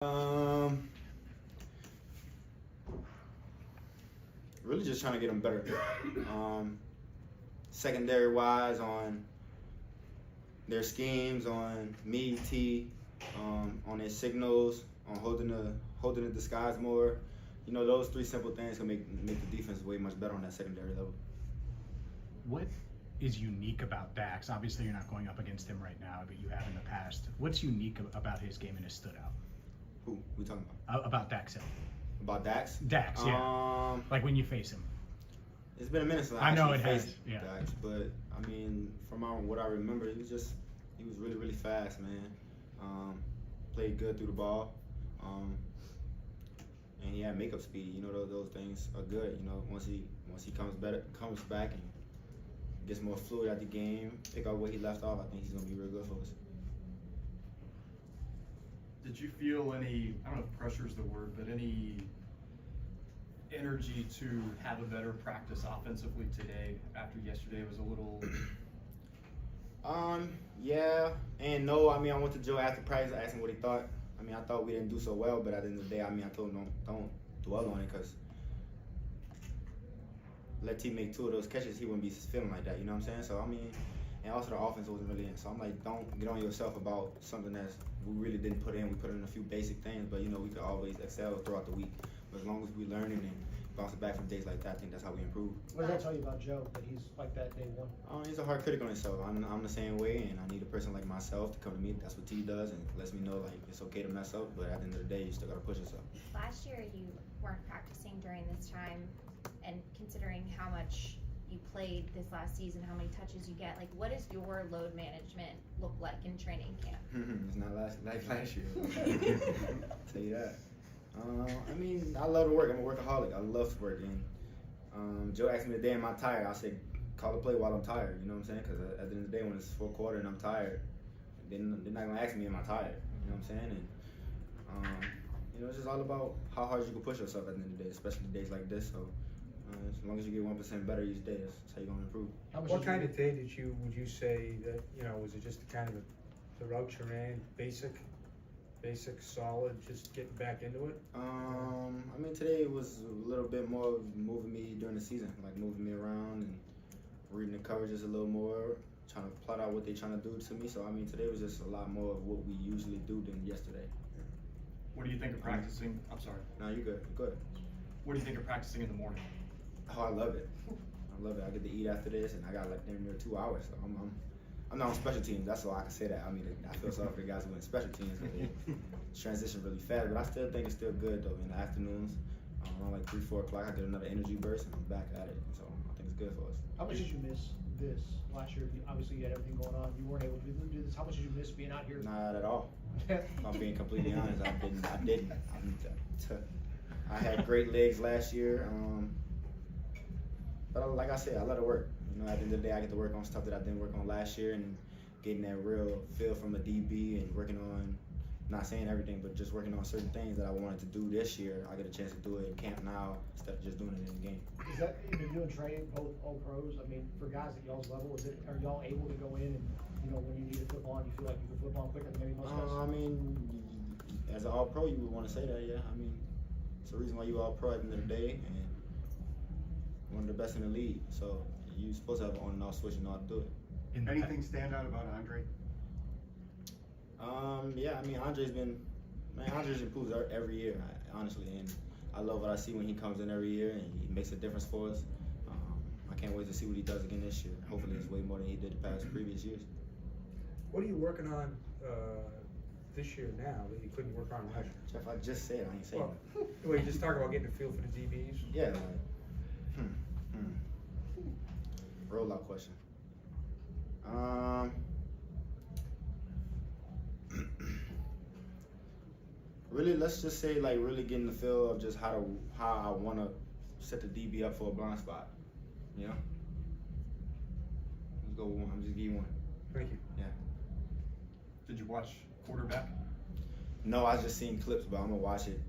Um, really just trying to get them better. Secondary wise on their schemes, on me, T, on their signals, on holding the disguise more. You know, those three simple things can make the defense way much better on that secondary level. What is unique about Dax? Obviously, you're not going up against him right now, but you have in the past. What's unique about his game and has stood out? Who we talking about? About Dax Hill. About Dax? Dax, yeah. Like when you face him. It's been a minute since I know it faced has, yeah. Dax, but I mean, from what I remember, he was really, really fast, man. Played good through the ball, and he had makeup speed. You know, those things are good. You know, once he comes back and gets more fluid at the game, pick up where he left off, I think he's gonna be real good for us. Did you feel any, I don't know if pressure is the word, but any energy to have a better practice offensively today after yesterday was a little... Yeah and no. I mean, I went to Joe after practice, I asked him what he thought. I mean, I thought we didn't do so well, but at the end of the day, I mean, I told him don't dwell on it, because let T make two of those catches, he wouldn't be feeling like that, you know what I'm saying? So, I mean, and also the offense wasn't really in. So I'm like, don't get on yourself about something that we really didn't put in. We put in a few basic things, but, you know, we could always excel throughout the week. But as long as we learning and bouncing back from days like that, I think that's how we improve. What does that tell you about Joe, that he's like that day one? He's a hard critic on himself. I'm the same way, and I need a person like myself to come to me. That's what T does, and lets me know, like, it's okay to mess up, but at the end of the day, you still got to push yourself. Last year, you weren't practicing during this time, and considering how much you played this last season, how many touches you get, like, what does your load management look like in training camp? It's not like last year. I'll tell you that. I mean, I love to work. I'm a workaholic. I love to work. And Joe asked me the day, am I tired? I said, call the play while I'm tired. You know what I'm saying? Because at the end of the day, when it's fourth quarter and I'm tired, then they're not going to ask me, am I tired? You know what I'm saying? And, you know, it's just all about how hard you can push yourself at the end of the day, especially days like this. So as long as you get 1% better each day, that's how you're going to improve. What kind of day would you say that, you know, was it just kind of the route you ran, basic, solid, just getting back into it? I mean, today was a little bit more of moving me during the season, like moving me around and reading the coverages a little more, trying to plot out what they're trying to do to me. So, I mean, today was just a lot more of what we usually do than yesterday. What do you think of practicing? I'm sorry. No, you're good. You're good. What do you think of practicing in the morning? Oh, I love it. I love it. I get to eat after this, and I got like near 2 hours. So I'm not on special teams. That's all I can say that. I mean, I feel sorry for the guys who went special teams. They transition really fast, but I still think it's still good though. In the afternoons, around like 3, 4 o'clock, I get another energy burst, and I'm back at it. So I think it's good for us. How much did you miss this last year? Obviously, you had everything going on. You weren't able to do this. How much did you miss being out here? Not at all. If I'm being completely honest, I didn't. I had great legs last year, but like I said, I let it work. You know, at the end of the day, I get to work on stuff that I didn't work on last year, and getting that real feel from a DB and working on, not saying everything, but just working on certain things that I wanted to do this year. I get a chance to do it in camp now instead of just doing it in the game. Is that, if you're doing training, both all pros, I mean, for guys at y'all's level, are y'all able to go in and, you know, when you need to flip on, you feel like you can flip on quicker than maybe most guys? I mean, as an all pro, you would want to say that, yeah. I mean, it's the reason why you all pro at the end of the day, and one of the best in the league. So you're supposed to have an on and off switch and know how to do it. Anything stand out about Andre? Yeah, I mean, Andre's improved every year, honestly, and I love what I see when he comes in every year and he makes a difference for us. I can't wait to see what he does again this year. Hopefully it's way more than he did the past previous years. What are you working on this year now that you couldn't work on last year? Jeff, I just said I ain't saying that. Well, you just talk about getting a feel for the DBs. Yeah, like, roll out question. Really, let's just say, like, really getting the feel of just how I want to set the DB up for a blind spot. You know? Let's go with one. I'm just giving you one. Thank you. Yeah. Did you watch quarterback? No, I just seen clips, but I'm gonna watch it.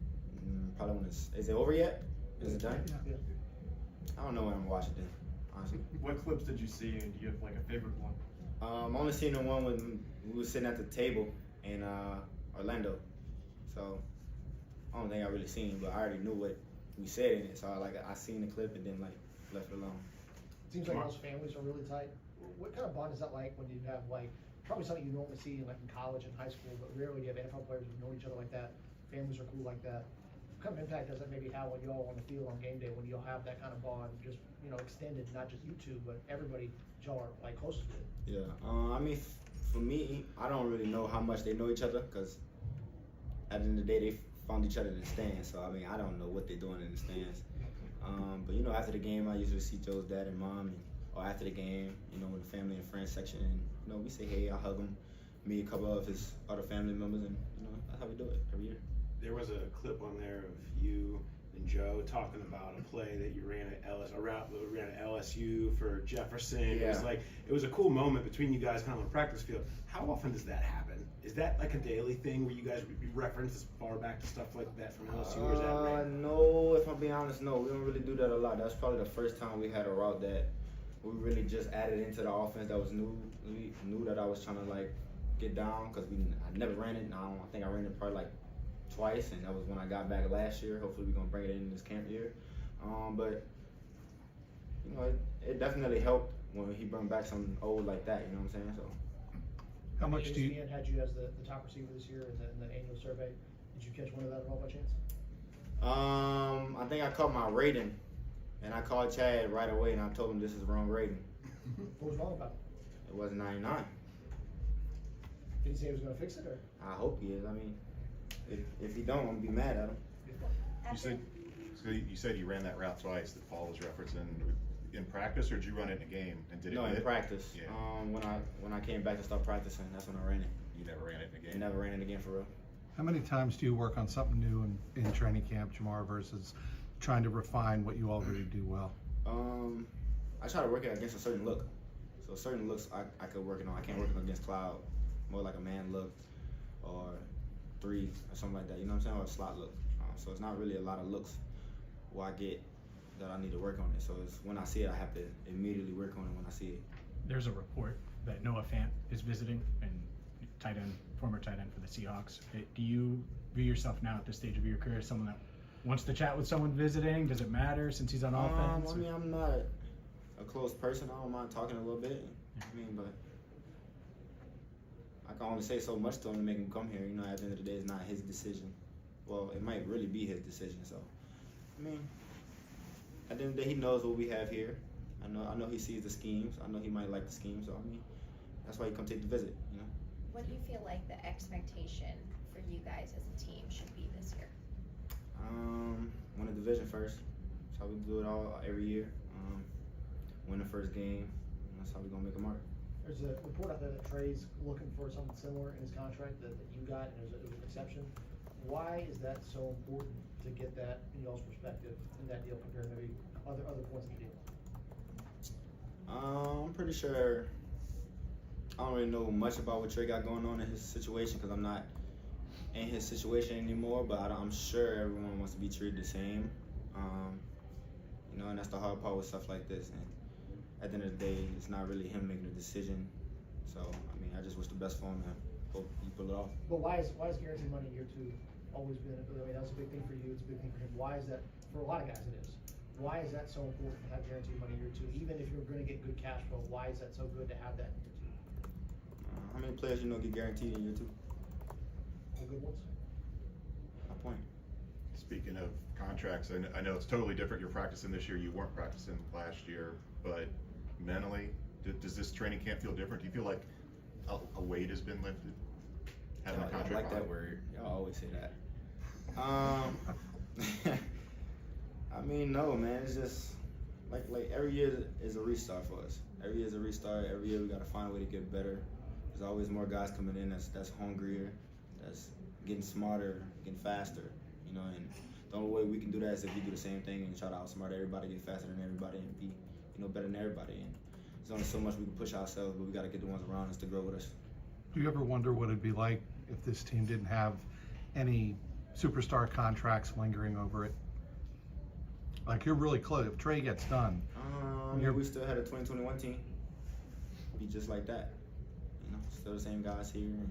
Probably when it's. Is it over yet? Is it done? Yeah. I don't know when I'm gonna watch it then. Honestly. What clips did you see, and do you have like a favorite one? I'm only seeing the one when we were sitting at the table in Orlando. So I don't think I really seen, but I already knew what we said in it. So I seen the clip and then like left it alone. Seems like most families are really tight. What kind of bond is that like when you have like, probably something you normally see in like in college and high school, but rarely you have NFL players who know each other like that, families are cool like that. What kind of impact does that maybe have when you all on the field on game day, when you'll have that kind of bond, just, you know, extended, not just you two, but everybody y'all are like closest with? Yeah, I mean, for me, I don't really know how much they know each other because at the end of the day, they found each other in the stands. So I mean, I don't know what they're doing in the stands. But you know, after the game, I usually see Joe's dad and mom, or after the game, you know, in the family and friends section, and you know, we say hey, I hug him, me, a couple of his other family members, and you know, that's how we do it every year. There was a clip on there of you and Joe talking about a play that you ran at LSU for Jefferson. Yeah. It was a cool moment between you guys kind of on the practice field. How often does that happen? Is that like a daily thing where you guys reference as far back to stuff like that from LSU, or is that rare? No, if I'm being honest, no, we don't really do that a lot. That's probably the first time we had a route that we really just added into the offense that was new. We knew that I was trying to like get down because I never ran it. I think I ran it probably like twice, and that was when I got back last year. Hopefully we're gonna bring it in this camp year. But you know, it definitely helped when he brought back something old like that. You know what I'm saying? So. How much do you? ESPN had you as the top receiver this year in the annual survey. Did you catch one of that at all by chance? I think I caught my rating, and I called Chad right away, and I told him this is the wrong rating. What was wrong about it? It was 99. Did he say he was going to fix it, or? I hope he is. I mean, if he don't, I'm gonna be mad at him. You said you ran that route twice that Paul was referencing in practice, or did you run it in a game and did it? No, in hit? practice. Yeah. When I came back to start practicing, that's when I ran it. You never ran it in a I game. never ran it again for real. How many times do you work on something new in training camp, Jamar, versus trying to refine what you already do well? I try to work it against a certain look. So certain looks I could work it on. I can't work it against cloud, more like a man look or three or something like that. You know what I'm saying? Or a slot look. So it's not really a lot of looks where I get that I need to work on it. So it's when I see it, I have to immediately work on it when I see it. There's a report that Noah Fant is visiting, and former tight end for the Seahawks. Do you view yourself now at this stage of your career as someone that wants to chat with someone visiting? Does it matter since he's on offense? I mean, I'm not a close person. I don't mind talking a little bit. I mean, but I can only say so much to him to make him come here. You know, at the end of the day, it's not his decision. Well, it might really be his decision. So, I mean, at the end of the day, he knows what we have here. I know he sees the schemes. I know he might like the schemes. So, I mean, that's why he come take the visit. You know. What do you feel like the expectation for you guys as a team should be this year? Win the division first. That's how we do it every year. Win the first game. That's how we're gonna make a mark. There's a report out there that Trey's looking for something similar in his contract that you got, and there's an exception. Why is that so important to get that in y'all's perspective in that deal compared to maybe other points in the deal? I'm pretty sure. I don't really know much about what Trey got going on in his situation because I'm not in his situation anymore. But I'm sure everyone wants to be treated the same. You know, and that's the hard part with stuff like this. And at the end of the day, it's not really him making the decision. So I mean, I just wish the best for him and hope he pull it off. But why is guaranteed money year two always been? I mean, that's a big thing for you. It's a big thing for him. Why is that for a lot of guys? It is. Why is that so important to have guaranteed money year two? Even if you're going to get good cash flow, why is that so good to have that in year two? How many players you know get guaranteed in year two? The good ones. My point. Speaking of contracts, I know it's totally different. You're practicing this year. You weren't practicing last year, but mentally, does this training camp feel different? Do you feel like a weight has been lifted? Having a contract. I like that word. Y'all always say that. I mean, no, man. It's just like every year is a restart for us. Every year is a restart. Every year we got to find a way to get better. There's always more guys coming in that's hungrier, that's getting smarter, getting faster. You know, and the only way we can do that is if we do the same thing and try to outsmart everybody, get faster than everybody, and be, you know, better than everybody. And there's only so much we can push ourselves, but we got to get the ones around us to grow with us. Do you ever wonder what it'd be like if this team didn't have any superstar contracts lingering over it? Like, you're really close. If Trey gets done, We still had a 2021 team. Be just like that. You know, still the same guys here. And,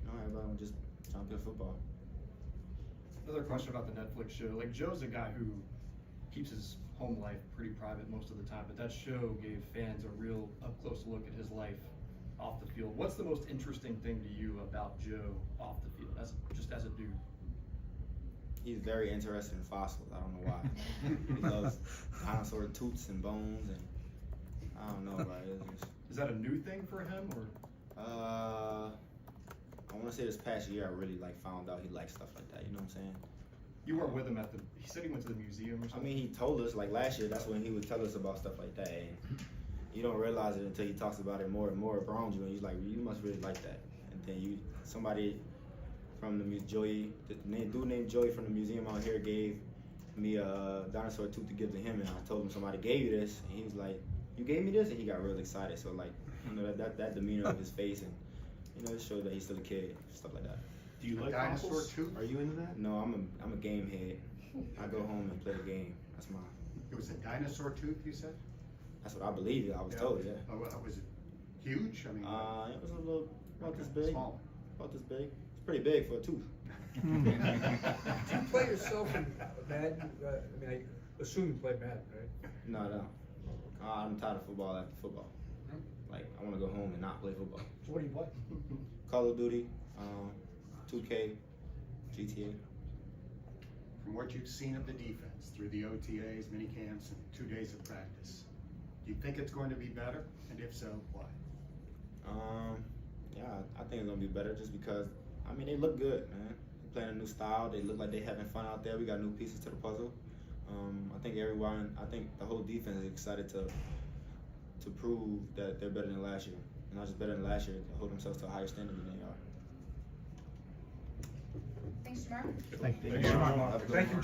you know, everybody was just trying to play football. Another question about the Netflix show. Like, Joe's a guy who keeps his home life pretty private most of the time, but that show gave fans a real up close look at his life off the field. What's the most interesting thing to you about Joe off the field, just as a dude? He's very interested in fossils. I don't know why. He loves dinosaur toots and bones, and I don't know, right? It's just, Is that a new thing for him, or? I want to say this past year I really like found out he likes stuff like that. You know what I'm saying? You weren't with him at he said he went to the museum or I something? mean, he told us like last year. That's when he would tell us about stuff like that. And you don't realize it until he talks about it more and more around you, and he's like, you must really like that. And then somebody from the dude named Joey from the museum out here gave me a dinosaur tooth to give to him, and I told him somebody gave you this, and he was like, you gave me this, and he got real excited. So like, you know, that demeanor of his face, and you know, it showed that he's still a kid, stuff like that. Do you A like dinosaur fossils? tooth? Are you into that? No, I'm a game head. I go home and play the game. That's It was a dinosaur tooth, you said? that's what I believe. I was told, yeah. Was it huge? I mean, It was a little about this big. small. About this big. It's pretty big for a tooth. Do you play yourself in Madden? I mean, I assume you play Madden, right? No. I'm tired of football after football. Like, I want to go home and not play football. So what do you play? Call of Duty, 2K, GTA. From what you've seen of the defense through the OTAs, mini camps, and 2 days of practice, do you think it's going to be better? And if so, why? Yeah, I think it's gonna be better just because I mean they look good, man. They're playing a new style. They look like they're having fun out there. We got new pieces to the puzzle. I think the whole defense is excited to prove that they're better than last year, and not just better than last year, to hold themselves to a higher standard than they are. Thanks, Jamar. Thank you. Thank you. Thank you, Jamar.